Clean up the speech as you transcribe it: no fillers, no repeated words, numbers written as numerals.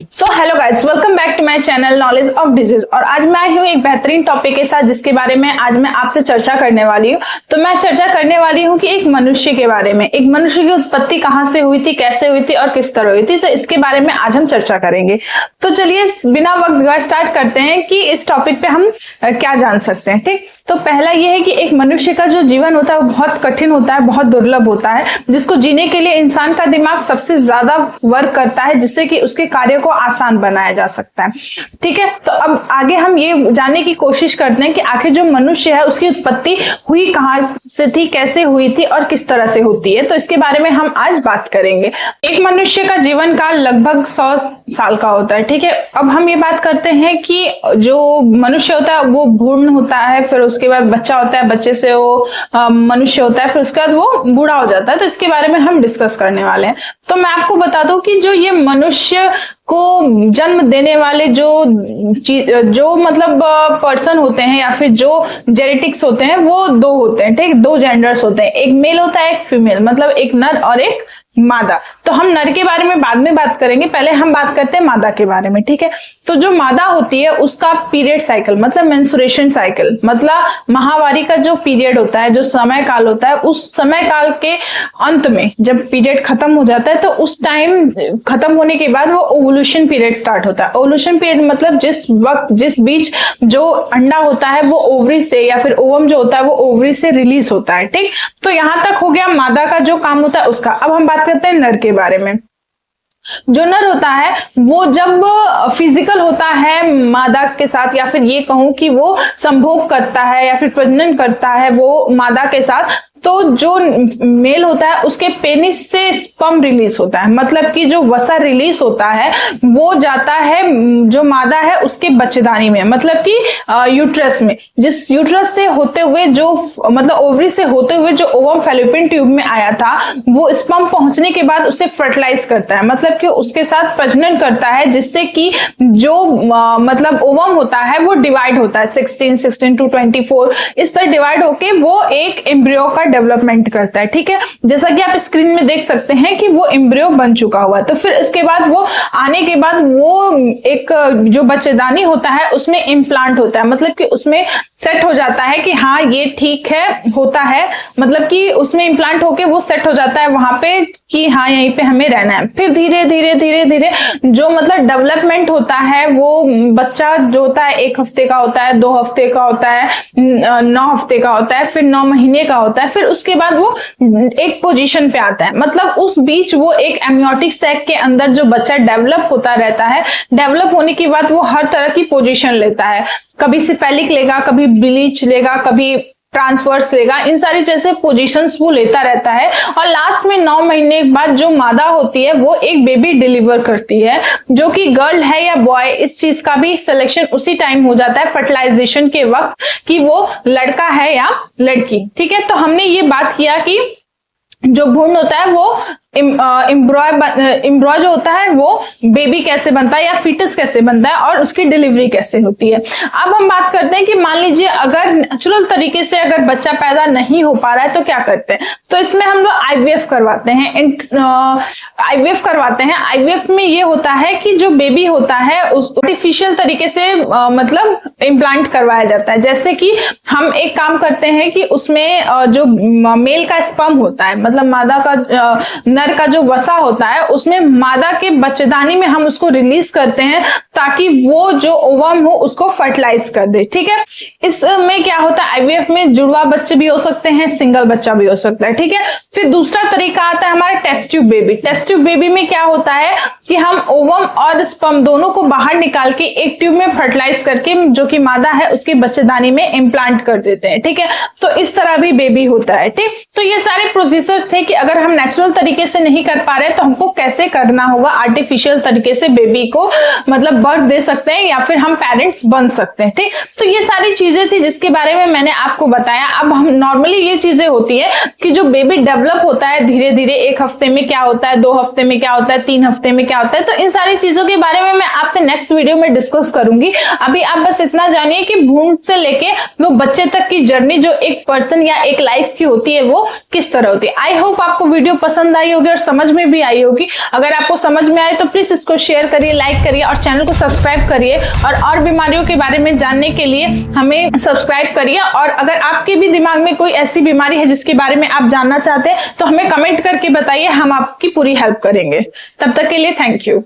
So hello guys, welcome back to my channel knowledge of disease. और आज मैं आई हूँ एक बेहतरीन टॉपिक के साथ जिसके बारे में आज मैं आपसे चर्चा करने वाली हूँ। तो मैं चर्चा करने वाली हूँ कि एक मनुष्य के बारे में, एक मनुष्य की उत्पत्ति कहाँ से हुई थी, कैसे हुई थी और किस तरह हुई थी। तो इसके बारे में आज हम चर्चा करेंगे। तो चलिए बिना वक्त गवाए स्टार्ट करते हैं कि इस टॉपिक पे हम क्या जान सकते हैं। ठीक, तो पहला यह है कि एक मनुष्य का जो जीवन होता है वो बहुत कठिन होता है, बहुत दुर्लभ होता है, जिसको जीने के लिए इंसान का दिमाग सबसे ज्यादा वर्क करता है, जिससे कि उसके कार्य को आसान बनाया जा सकता है। ठीक है, तो अब आगे हम ये जानने की कोशिश करते हैं कि आखिर जो मनुष्य है उसकी उत्पत्ति हुई कहाँ से थी, कैसे हुई थी और किस तरह से होती है। तो इसके बारे में हम आज बात करेंगे। एक मनुष्य का जीवन काल लगभग 100 साल का होता है। ठीक है, अब हम ये बात करते हैं कि जो मनुष्य होता है वो भ्रूण होता है, फिर उसके बाद बच्चा होता है, बच्चे से वो मनुष्य होता है, फिर उसके बाद वो बूढ़ा हो जाता है। तो इसके बारे में हम डिस्कस करने वाले हैं। तो मैं आपको बता दूं कि जो ये मनुष्य को जन्म देने वाले जो मतलब पर्सन होते हैं या फिर जो जेनेटिक्स होते हैं वो दो होते हैं। ठीक, दो जेंडर्स होते हैं, एक मेल होता है, एक फीमेल, मतलब एक नर और एक मादा। तो हम नर के बारे में बाद में बात करेंगे, पहले हम बात करते हैं मादा के बारे में। ठीक है, तो जो मादा होती है उसका पीरियड साइकिल मतलब मेंस्ट्रुएशन साइकिल, मतलब माहवारी का जो पीरियड होता है, जो समय काल होता है, उस समय काल के अंत में जब पीरियड खत्म हो जाता है तो उस टाइम खत्म होने के बाद वो ओवुलेशन पीरियड स्टार्ट होता है। ओवुलेशन पीरियड मतलब जिस बीच जो अंडा होता है वो ओवरी से या फिर ओवम जो होता है वो ओवरी से रिलीज होता है। ठीक, तो यहां तक हो गया मादा का जो काम होता है उसका। अब हम बात करते हैं नर के बारे में। जो नर होता है वो जब फिजिकल होता है मादा के साथ, या फिर ये कहूं कि वो संभोग करता है या फिर प्रजनन करता है वो मादा के साथ, तो जो मेल होता है उसके पेनिस से स्पर्म रिलीज होता है, मतलब कि जो वसा रिलीज होता है वो जाता है जो मादा है उसके बच्चेदानी में, मतलब कि यूट्रस में। जिस यूट्रस से होते हुए जो मतलब ओवरी से होते हुए जो ओवम फैलोपियन ट्यूब में आया था वो स्पर्म पहुंचने के बाद उसे फर्टिलाइज करता है, मतलब कि उसके साथ प्रजनन करता है, जिससे कि जो मतलब ओवम होता है वो डिवाइड होता है 16 to 24, इस तरह डिवाइड होके वो एक एम्ब्रियो का डेवलपमेंट करता है। ठीक है, जैसा कि आप स्क्रीन में देख सकते हैं कि वो एम्ब्रियो बन चुका हुआ है। तो फिर इसके बाद वो आने के बाद वो एक जो बच्चेदानी होता है उसमें इम्प्लांट होता है, मतलब कि उसमें सेट हो जाता है कि हाँ ये ठीक है, होता है, मतलब कि उसमें इम्प्लांट होके वो सेट हो जाता है वहां पे कि हाँ यहीं पे हमें रहना है। फिर धीरे धीरे धीरे धीरे जो मतलब डेवलपमेंट होता है, वो बच्चा जो होता है 1 हफ्ते का होता है, 2 हफ्ते का होता है, 9 हफ्ते का होता है, फिर 9 महीने का होता है, फिर उसके बाद वो एक पोजीशन पे आता है, मतलब उस बीच वो एक एमनियोटिक सैक के अंदर जो बच्चा डेवलप होता रहता है। डेवलप होने के बाद वो हर तरह की पोजीशन लेता है, कभी सिफेलिक लेगा, कभी ब्लीच लेगा, कभी ट्रांसवर्स लेगा, इन सारी जैसे पोजीशंस वो लेता रहता है। और लास्ट में 9 महीने के बाद जो मादा होती है वो एक बेबी डिलीवर करती है, जो कि गर्ल है या बॉय, इस चीज का भी सिलेक्शन उसी टाइम हो जाता है फर्टिलाइजेशन के वक्त कि वो लड़का है या लड़की। ठीक है, तो हमने ये बात किया कि जो भ्रूण होता है वो एम्ब्रॉय जो होता है वो बेबी कैसे बनता है या फीटस कैसे बनता है और उसकी डिलीवरी कैसे होती है। अब हम बात करते हैं कि मान लीजिए अगर नेचुरल तरीके से अगर बच्चा पैदा नहीं हो पा रहा है तो क्या करते हैं। तो इसमें हम लोग आईवीएफ करवाते हैं। आईवीएफ में ये होता है कि जो बेबी होता है उस आर्टिफिशियल तरीके से मतलब इम्प्लांट करवाया जाता है। जैसे कि हम एक काम करते हैं कि उसमें जो मेल का स्पर्म होता है, मतलब मादा का नर का जो वसा होता है उसमें मादा के बच्चेदानी में हम उसको रिलीज करते हैं ताकि वो जो ओवम हो उसको फर्टिलाइज कर दे। ठीक है, इसमें क्या होता है, आईवीएफ में जुड़वा बच्चे भी हो सकते हैं, सिंगल बच्चा भी हो सकता है। ठीक है, फिर दूसरा तरीका आता है हमारा test tube baby. Test tube baby में क्या होता है कि हम ओवम और स्पर्म दोनों को बाहर निकाल के एक ट्यूब में फर्टिलाइज करके जो कि मादा है उसके बच्चेदानी में इम्प्लांट कर देते हैं। ठीक है, तो इस तरह भी बेबी होता है। ठीक, तो ये सारे प्रोसीजर थे कि अगर हम नेचुरल तरीके से नहीं कर पा रहे तो हमको कैसे करना होगा आर्टिफिशियल तरीके से बेबी को मतलब बर्थ दे सकते हैं या फिर हम पेरेंट्स बन सकते हैं। ठीक, तो ये सारी चीजें थी जिसके बारे में मैंने आपको बताया। अब हम नॉर्मली ये चीजें होती है कि जो बेबी डेवलप होता है धीरे धीरे, 1 हफ्ते में क्या होता है, 2 हफ्ते में क्या होता है, 3 हफ्ते में क्या होता है, तो इन सारी चीजों के बारे में मैं आपसे नेक्स्ट वीडियो में डिस्कस करूंगी। अभी आप बस इतना जानिए कि भ्रूण से लेके वो बच्चे तक की जर्नी जो एक पर्सन या एक लाइफ की होती है वो किस तरह होती है। आई होप आपको वीडियो पसंद आई होगी और समझ में भी आई होगी। अगर आपको समझ में आए तो प्लीज इसको शेयर करिए, लाइक करिए और चैनल को सब्सक्राइब करिए और बीमारियों के बारे में जानने के लिए हमें सब्सक्राइब करिए। और अगर आपके भी दिमाग में कोई ऐसी बीमारी है जिसके बारे में आप जानना चाहते हैं तो हमें कमेंट करके बताइए, हम आपकी पूरी हेल्प करेंगे। तब तक के लिए थैंक यू।